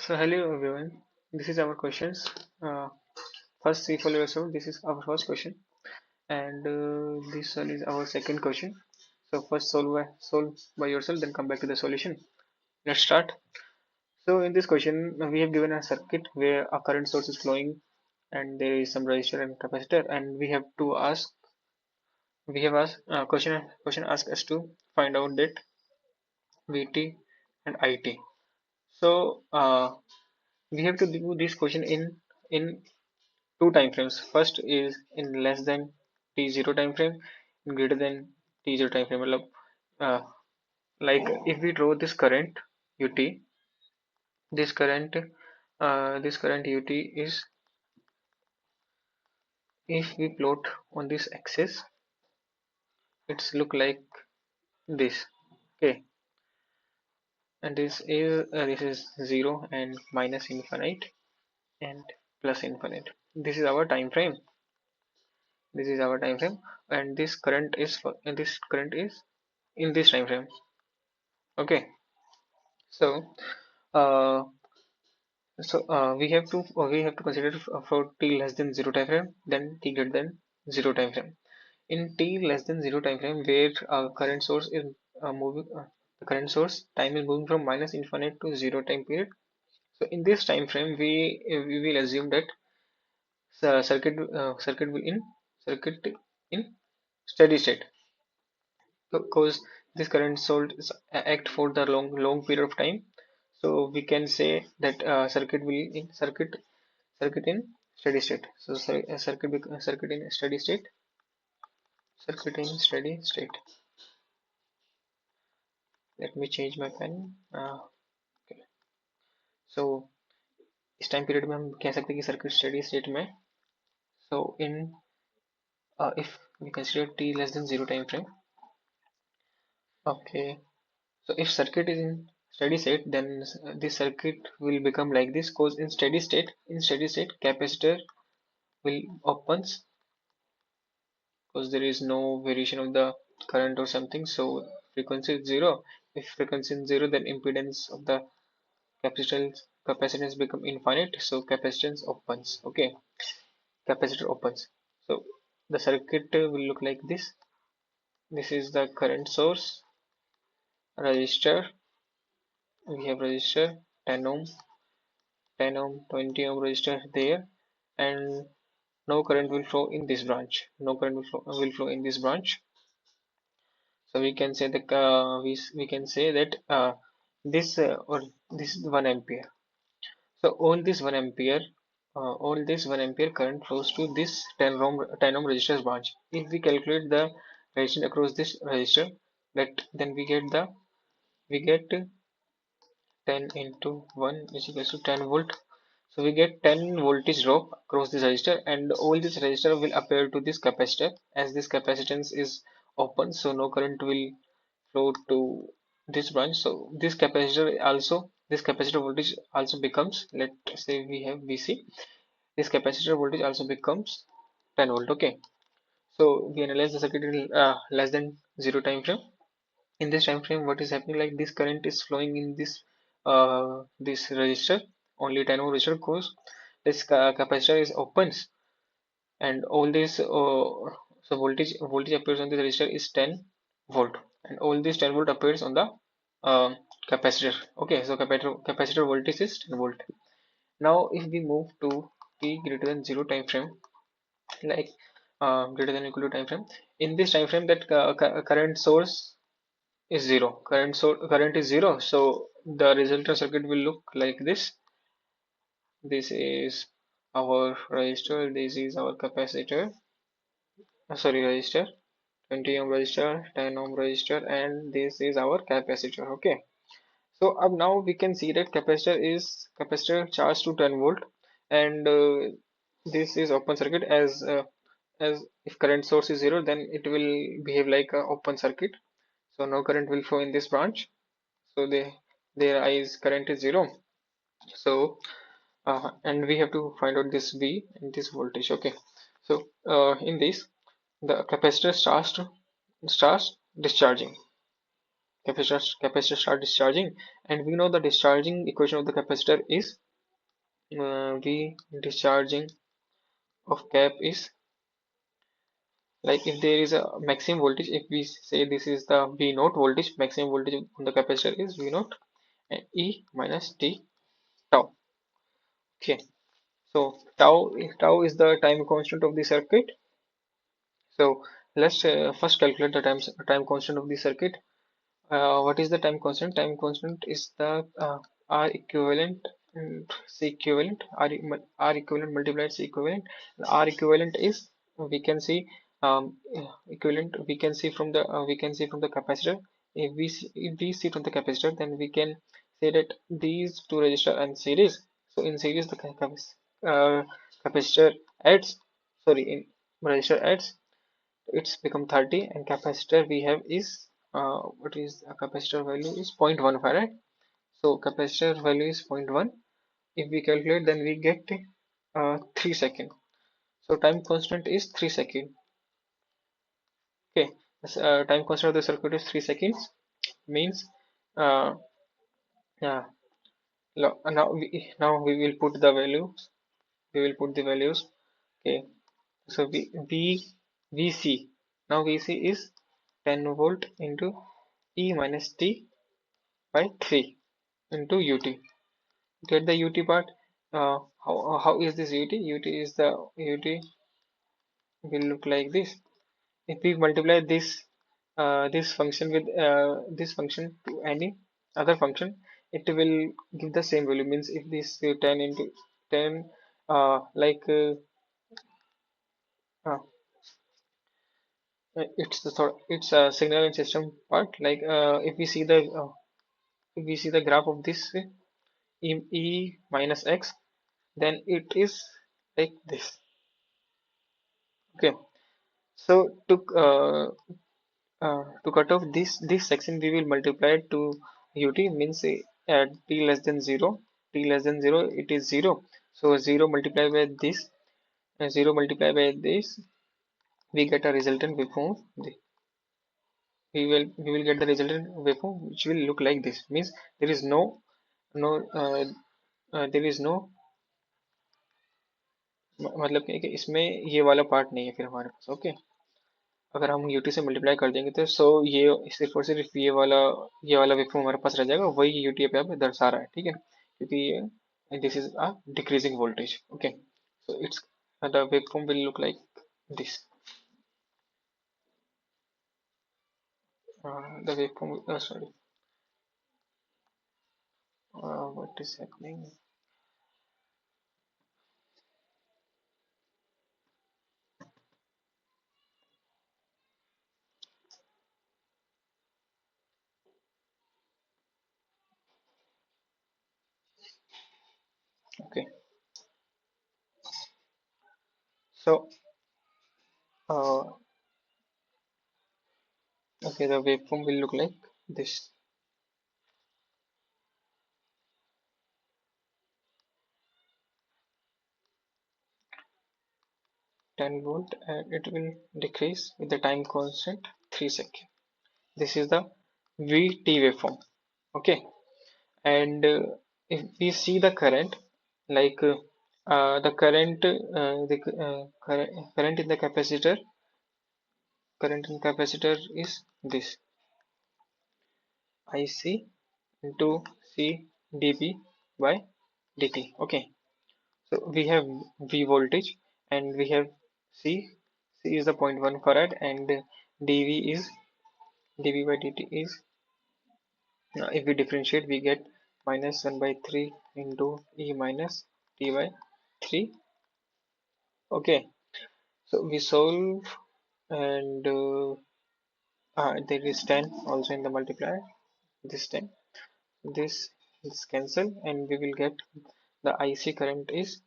So hello everyone, this is our questions. First, see for yourself. This is our first question, and this one is our second question. So first solve by yourself, then come back to the solution. Let's start. So in this question, we have given a circuit where a current source is flowing, and there is some resistor and capacitor, and we have to ask. We have asked question asked us to find out that VT and IT. So we have to do this question in two time frames. First is in less than t0 time frame, in greater than t0 time frame. Uh, like if we draw this current ut, this current ut is, if we plot on this axis, it's look like this. Okay, and this is 0 and minus infinite and plus infinite. This is our time frame. This is our time frame, and this current is in this time frame. Okay, so uh, we have to consider for t less than 0 time frame, then t greater than 0 time frame. In t less than 0 time frame, where current source is moving, the current source time is moving from minus infinite to 0 time period. So in this time frame, we will assume that circuit will in circuit in steady state, because this current source is act for the long period of time. So we can say that circuit in steady state. So circuit in steady state, circuit in steady state. Let me change my pen. Okay. So इस time period में हम कह सकते हैं कि circuit steady state में. So in if we consider t less than 0 time frame. Okay, so if circuit is in steady state, then this circuit will become like this, because in steady state capacitor will opens, because there is no variation of the current or something. So frequency is 0. If frequency is 0, then impedance of the capacitance become infinite. So capacitance opens. Okay, capacitor opens. So the circuit will look like this. This is the current source, resistor. We have resistor 10 ohm, 10 ohm, 20 ohm resistor there, and no current will flow in this branch. No current will flow in this branch. So we can say that this or this is 1 ampere. So all this 1 ampere current flows to this 10 ohm resistor branch. If we calculate the resistance across this resistor, then we get 10 into 1 is equals to 10 volt. So we get 10 voltage drop across this resistor, and all this resistor will appear to this capacitor. As this capacitance is open, so no current will flow to this branch. So this capacitor voltage also becomes, let's say we have VC, this capacitor voltage also becomes 10 volt. Okay, so we analyze the circuit in less than 0 time frame. In this time frame, what is happening, like this current is flowing in this resistor, only 10 ohm resistor, because this capacitor is opens, and all this so voltage appears on the resistor is 10 volt, and all this 10 volt appears on the uh, capacitor. Okay, so capacitor voltage is 10 volt. Now if we move to t greater than 0 time frame, like greater than or equal to time frame, in this time frame, that current source is 0. Current is 0, so the resultant circuit will look like this. This is our resistor, this is our capacitor, sorry, resistor, 20 ohm resistor, 10 ohm resistor, and this is our capacitor. Okay, so now we can see that capacitor charged to 10 volt, and this is open circuit. As if current source is 0, then it will behave like a open circuit, so no current will flow in this branch. So their eyes current is 0. So and we have to find out this V and this voltage. Okay, so in this, the capacitor starts discharging. capacitor start discharging, and we know the discharging equation of the capacitor is V discharging of cap is, like, if there is a maximum voltage, if we say this is the V naught voltage, maximum voltage on the capacitor is V naught, and E minus T tau. Okay, so tau is the time constant of the circuit. So let's first calculate the time constant of the circuit. What is the time constant? Time constant is the R equivalent, C equivalent, R equivalent multiplied C equivalent. R equivalent is, we can see, equivalent, we can see from the capacitor. If we see from the capacitor, then we can say that these two resistors are in series. So in series, the capacitor adds, sorry, in resistor adds, it's become 30, and capacitor we have is, what is a capacitor value is 0.1 farad. So capacitor value is 0.1. If we calculate, then we get 3 seconds. So time constant is 3 seconds. Okay, time constant of the circuit is 3 seconds, means uh, yeah, now we will put the values, okay. So VC, now VC is 10 volt into E minus T by 3 into UT. Get the UT part. How is this UT? UT will look like this. If we multiply this function with this function to any other function, it will give the same value. Means if this 10 into 10, like uh, it's the sort, it's a signal and system part. Like if we see the graph of this E minus X, then it is like this. Okay, so to cut off this section, we will multiply it to ut, means at t less than 0, it is 0. So 0 multiplied by this, 0 multiplied by this, we get a resultant waveform. We will get the resultant waveform which will look like this. Means there is no there is no मतलब कि इसमें ये वाला part नहीं है फिर हमारे पास। Okay, अगर हम यूटी से मल्टीप्लाई कर देंगे तो सो ये सिर्फ और सिर्फ ये वाला वेवफॉर्म हमारे पास रह जाएगा, वही यूटी पे आप दर्शा रहा है, ठीक है, क्योंकि ये this is a decreasing voltage. Okay, so it's the waveform will look like this, the waveform, sorry, what is happening? Okay, so uh, okay, the waveform will look like this. 10 volt, and it will decrease with the time constant 3 seconds. This is the VT waveform. Okay, and if we see the current, like the current in the capacitor, is this IC into C dB by dt. Okay, so we have V voltage, and we have C is the 0.1 farad, and dV by dt is, if we differentiate, we get minus 1 by 3 into E minus T by 3. Okay, so we solve, and there is 10 also in the multiplier, this 10, this cancel, and we will get the IC current is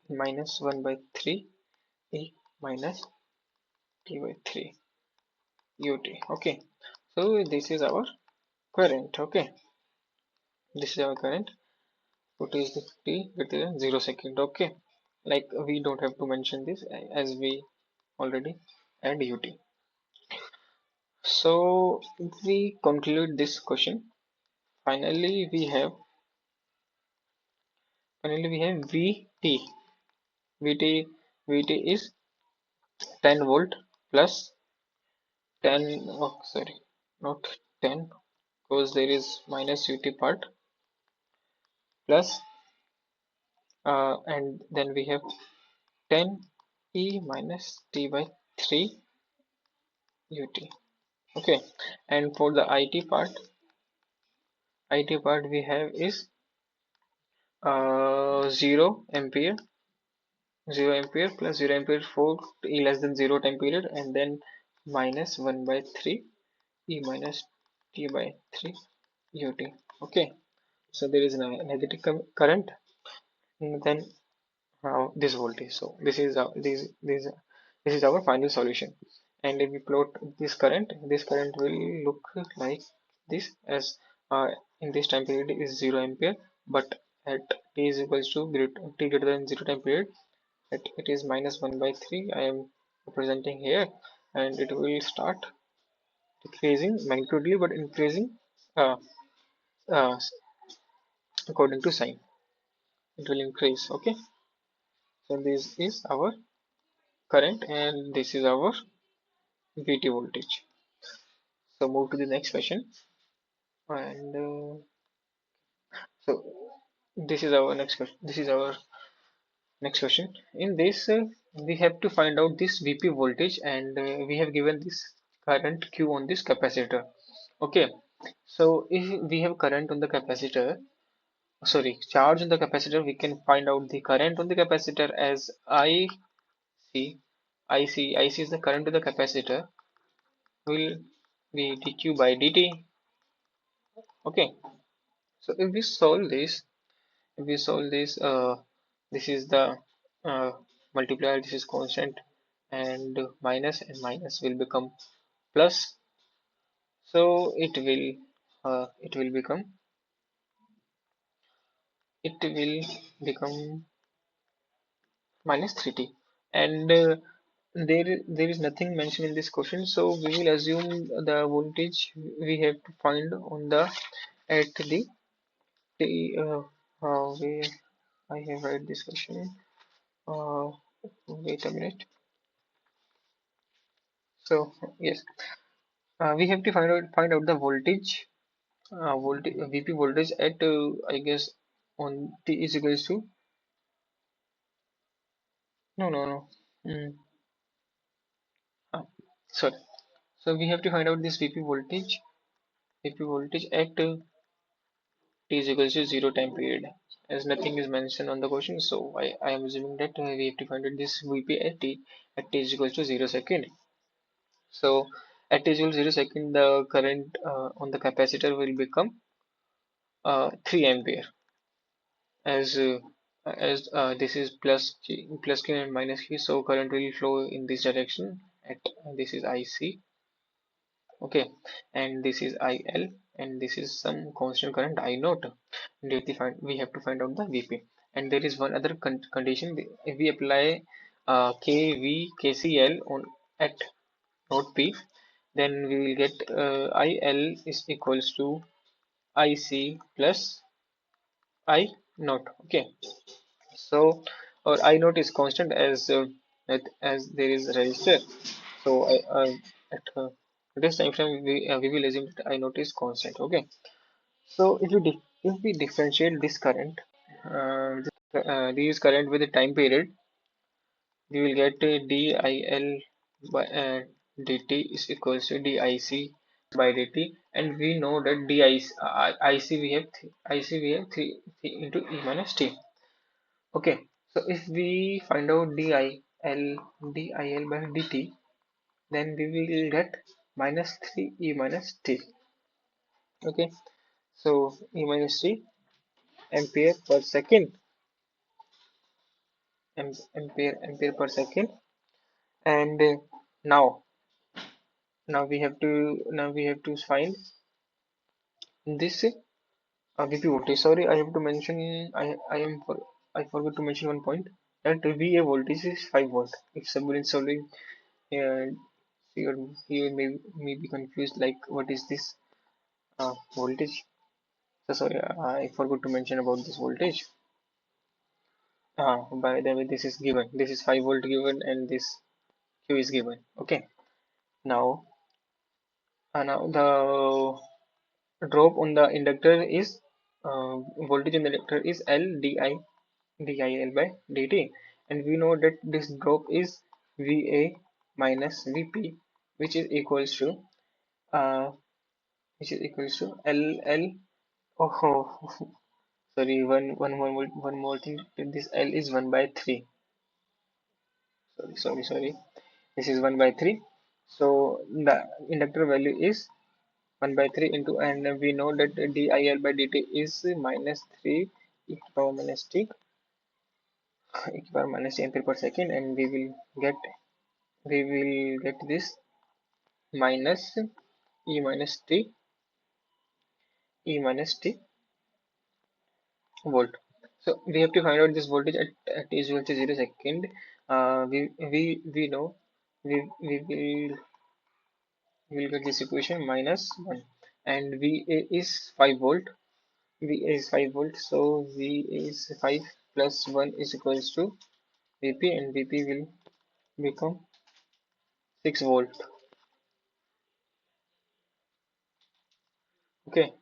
minus 1 by 3 E minus T by 3 UT. Okay, so this is our current. Okay, this is our current. What is the T greater than 0 second? Okay, like we don't have to mention this, as we already add UT. So if we conclude this question, finally we have VT. VT VT is 10 volt plus 10, oh sorry, not 10, because there is minus UT part, plus and then we have 10 E minus T by 3 UT. Okay, and for the IT part we have is 0 ampere plus 0 ampere for E less than 0 time period, and then minus 1 by 3 E minus T by 3 UT. Okay, so there is a negative current, and then this voltage. So this is our final solution. And if we plot this current will look like this, as in this time period is 0 ampere, but at t is equals to t greater than 0 time period, it is minus 1 by 3 I am representing here, and it will start decreasing magnitudely but increasing uh, uh, according to sign. It will increase. Okay, so this is our current and this is our VT voltage. So move to the next question, and so this is our next question. In this we have to find out this VP voltage, and we have given this current Q on this capacitor. Okay, so if we have current on the capacitor, sorry, charge on the capacitor, we can find out the current on the capacitor as IC is the current to the capacitor, will be dq by dt. Okay, so if we solve this, this is the uh, multiplier, this is constant, and minus and minus will become plus, so it will become minus 3t, and there is nothing mentioned in this question, so we will assume the voltage we have to find on the at the where I have read this question. Wait a minute. So yes, we have to find out the voltage VP voltage at I guess on T is equals to, no. mm, ah, Sorry. So we have to find out this VP voltage at T is equals to 0 time period, as nothing is mentioned on the question, so I am assuming that we have to find out this VP at T is equals to 0 second. So at T is equals to 0 second, the current on the capacitor will become 3 ampere, as this is plus q and minus q, so current will flow in this direction at this is IC. Okay, and this is IL, and this is some constant current I naught, and we have to find out the VP. And there is one other condition: if we apply KV KCL on at node P, then we will get IL is equals to IC plus I naught. Okay, so our I naught is constant, as there is a resistor. So at this time frame we will assume that I naught is constant. Okay, so if we differentiate this current, this current with the time period, we will get DIL by dt is equals to DIC by dt, and we know that IC we have IC we have 3 into E minus T. Okay, so if we find out DIL by dt, then we will get minus 3 E minus T. Okay, so E minus T ampere per second, ampere per second, and now now we have to find this VP voltage. Sorry, I have to mention, I forgot to mention one point, that VA voltage is 5 volt. If someone is solving uh, He may be confused like what is this voltage. So sorry, I forgot to mention about this voltage. By the way, this is given. This is 5 volt given, and this Q is given. Okay. Now, now the drop on the inductor is voltage in the inductor is L dIL by dt, and we know that this drop is VA minus VP, which is equals to uh, LL. Oh, sorry, one more thing. This L is 1 by 3. Sorry. This is 1 by 3. So the inductor value is 1 by 3 into, and we know that dIL by dt is minus 3 e to power minus t ampere per second, and we will get this minus e minus t e minus t volt. So we have to find out this voltage at t is equal to 0 second. We know we will get this equation minus 1, and VA is 5 volt. VA is 5 volt, so V is 5 plus 1 is equals to VP, and VP will become 6 volt. Okay,